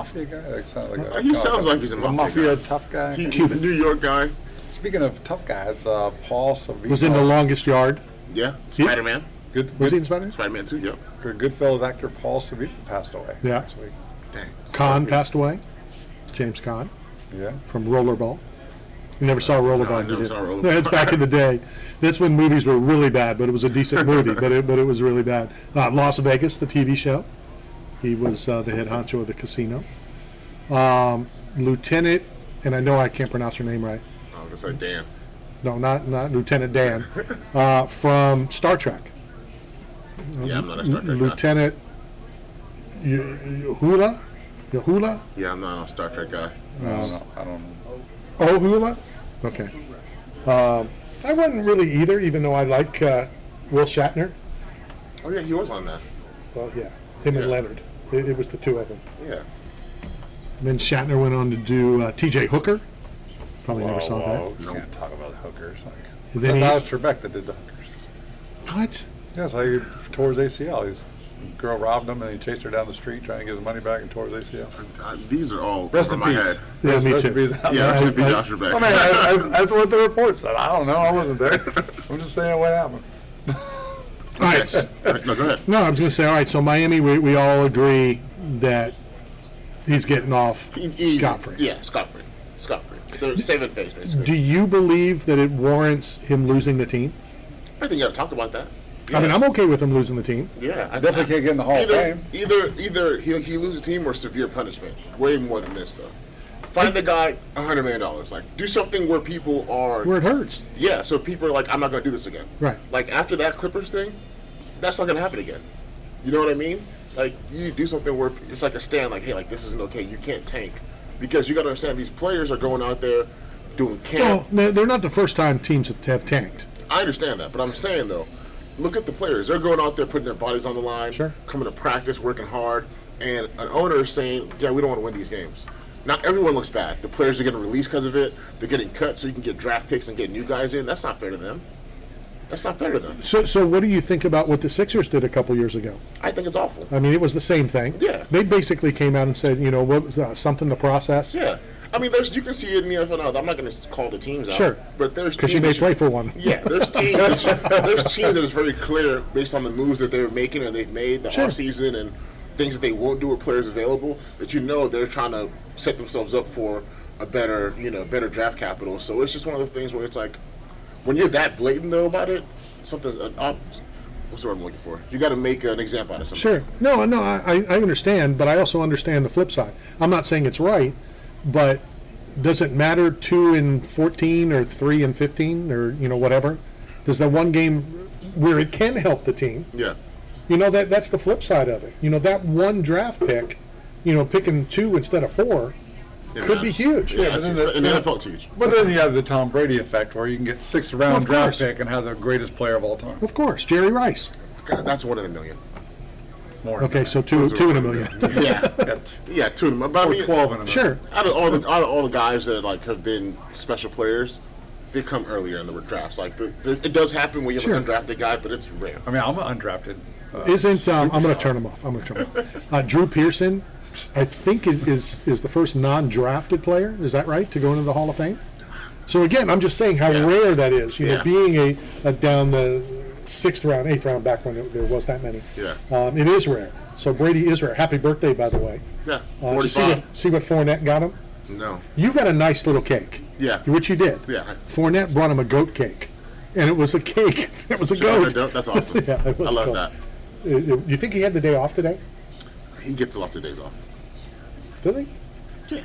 Mafia guy? That sounds like He sounds like he's a mafia guy. tough guy. Cuban. New York guy. Speaking of tough guys, Paul Savino Was in The Longest Yard. Yeah. Spider-Man. Was he in Spider-Man? Spider-Man 2, yeah. Goodfellas actor Paul Savino passed away. Yeah. Last week. Dang. Caan passed away. James Caan Yeah. from Rollerball. You never saw Rollerball, No, I did never you? saw Rollerball. That's back in the day. That's when movies were really bad, but it was a decent movie, but it was really bad. Las Vegas, the TV show. He was the head honcho of the casino. Lieutenant, and I know I can't pronounce her name right. I was going to say Dan. No, not Lieutenant Dan. From Star Trek. Yeah, I'm not a Star Trek guy. Lieutenant Uhura? Uhura? Yeah, I'm not a Star Trek guy. I don't know. Oh, Uhura? Okay. I wasn't really either, even though I like Will Shatner. Oh, yeah, he was on that. Well, yeah, him and Leonard. It was the two of them. Yeah. And then Shatner went on to do T.J. Hooker. Probably never saw that. You can't talk about hookers. And then That was Trebek that did the hookers. What? Yeah, so he tore his ACL. A girl robbed him and he chased her down the street trying to get his money back and tore his ACL. These are all Rest over in my peace. head. Yeah, me Rest too. in peace. Yeah, rest in peace, I- Josh Trebek. I mean, that's what the report said. I don't know. I wasn't there. I'm just saying what happened. All right. No, go ahead. No, I was going to say, all right, so Miami, we all agree that he's getting off scot-free. Yeah, scot-free. Scot-free. They're saving face, basically. Do you believe that it warrants him losing the team? I think you got to talk about that. Yeah. I mean, I'm okay with him losing the team. Yeah, I Definitely can't get in the Hall of Fame. Either he loses a team or severe punishment. Way more than this, though. Find the guy $100 million. Like, do something where people are. Where it hurts. Yeah, so people are like, I'm not going to do this again. Right. Like, after that Clippers thing, that's not going to happen again. You know what I mean? Like, you do something where it's like a stand, like, hey, like, this isn't okay. You can't tank. Because you got to understand, these players are going out there doing camp. Well, they're not the first time teams have tanked. I understand that, but I'm saying, though, look at the players. They're going out there putting their bodies on the line, Sure. coming to practice, working hard, and an owner is saying, yeah, we don't want to win these games. Not everyone looks bad. The players are getting released because of it. They're getting cut so you can get draft picks and get new guys in. That's not fair to them. That's not fair to them. So what do you think about what the Sixers did a couple years ago? I think it's awful. I mean, it was the same thing. Yeah. They basically came out and said, what was something to process? Yeah. I mean, you can see it in the NFL now. I'm not going to call the teams out. Sure. But there's Because teams you may that play for one. Yeah, there's teams that is very clear based on the moves that they're making and they've made, the offseason and things that they won't do with players available, that they're trying to set themselves up for a better draft capital. So it's just one of those things where it's like, when you're that blatant, though, about it, something's what's the word I'm looking for? You got to make an example out of something. Sure. No, I understand, but I also understand the flip side. I'm not saying it's right, but does it matter 2 and 14 or 3 and 15 or whatever? Does that one game where it can help the team? Yeah. That's the flip side of it. That one draft pick, picking 2 instead of 4 could be huge. Yeah, in the NFL, it's huge. But then you have the Tom Brady effect where you can get 6th round Of draft course. pick and have the greatest player of all time. Of course, Jerry Rice. God, that's 1 in a million. More Okay, so two in a million. Yeah, 2 in a million. But I or mean, 12 in a million. Sure. Out of all the guys that have been special players, they come earlier in the drafts. Like it does happen when you have an undrafted guy, but it's rare. I mean, I'm undrafted. Isn't I'm going to turn him off. Drew Pearson, I think is the first non-drafted player. Is that right, to go into the Hall of Fame? So again, I'm just saying how rare that is. Being a down the 6th round, 8th round back when there was that many. Yeah. It is rare. So Brady is rare. Happy birthday, by the way. Yeah. Did you 45. see what Fournette got him? No. You got a nice little cake. Yeah. Which you did. Yeah. Fournette brought him a goat cake, and it was a cake. It was a goat. That's awesome. Yeah, it was I love cool. that. You think he had the day off today? He gets lots of days off. Does he? Yeah.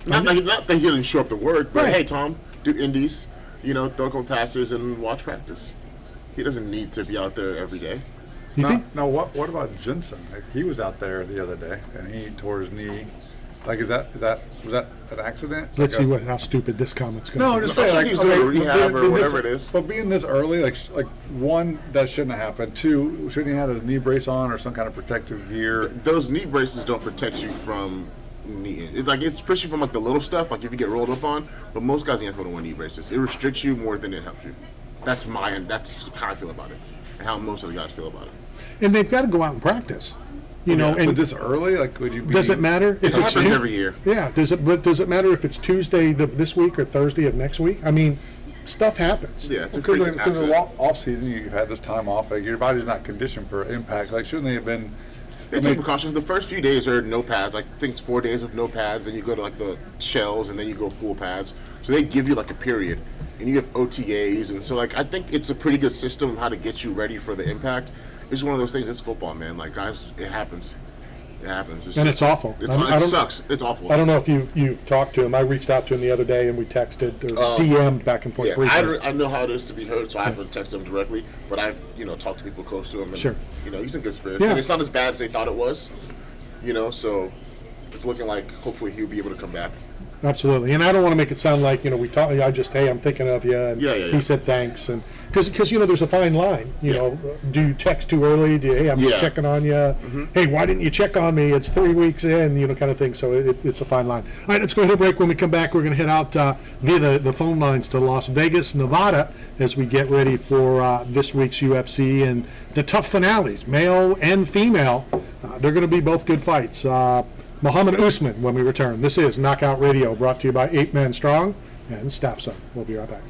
Not that he didn't show up to work, but Right. hey, Tom, do indies, throw a couple passes and watch practice. He doesn't need to be out there every day. You think? No, what about Jensen? Like, he was out there the other day and he tore his knee. Like, was that an accident? Let's see how stupid this comment's going. No, I'm just saying, I'm like, sure he's doing rehab or being whatever it is. But being this early, like one, that shouldn't have happened. 2, shouldn't he have a knee brace on or some kind of protective gear? Those knee braces don't protect you from knee. It's especially from the little stuff, like if you get rolled up on. But most guys in the NFL don't wear knee braces. It restricts you more than it helps you. That's how I feel about it, and how most of the guys feel about it. And they've got to go out and practice. You know, But and this early, like, would you be? does it matter if It it's happens every year. Yeah. But does it matter if it's Tuesday of this week or Thursday of next week? I mean, stuff happens. Yeah, it's a Because freaking of the accident. off season, you've had this time off. Like, your body's not conditioned for impact. Like, shouldn't they have been? They take precautions. The first few days are no pads. I think it's 4 days of no pads. Then you go to like the shells, and then you go full pads. So they give you like a period, and you have OTAs, and so like I think it's a pretty good system of how to get you ready for the impact. It's one of those things. It's football, man. Like guys, it happens. It happens. And it's awful. It I don't- sucks. It's awful. I don't know if you've talked to him. I reached out to him the other day and we texted or DM'd back and forth Yeah, briefly. I know how it is to be hurt, so I haven't texted him directly. But I've talked to people close to him, and Sure. he's in good spirits. Yeah. And it's not as bad as they thought it was. So it's looking like hopefully he'll be able to come back. Absolutely, and I don't want to make it sound like we talk. I just I'm thinking of you, and Yeah. he said thanks, and because there's a fine line. Yeah. Do you text too early? Do you, hey, I'm just Yeah. checking on you. Hey, why didn't you check on me? It's 3 weeks in, kind of thing. So it's a fine line. All right, let's go ahead and break. When we come back, we're going to head out via the phone lines to Las Vegas, Nevada, as we get ready for this week's UFC and the tough finales, male and female. They're going to be both good fights. Muhammad Usman when we return. This is Knockout Radio, brought to you by 8 Men Strong and Staff Zone. We'll be right back.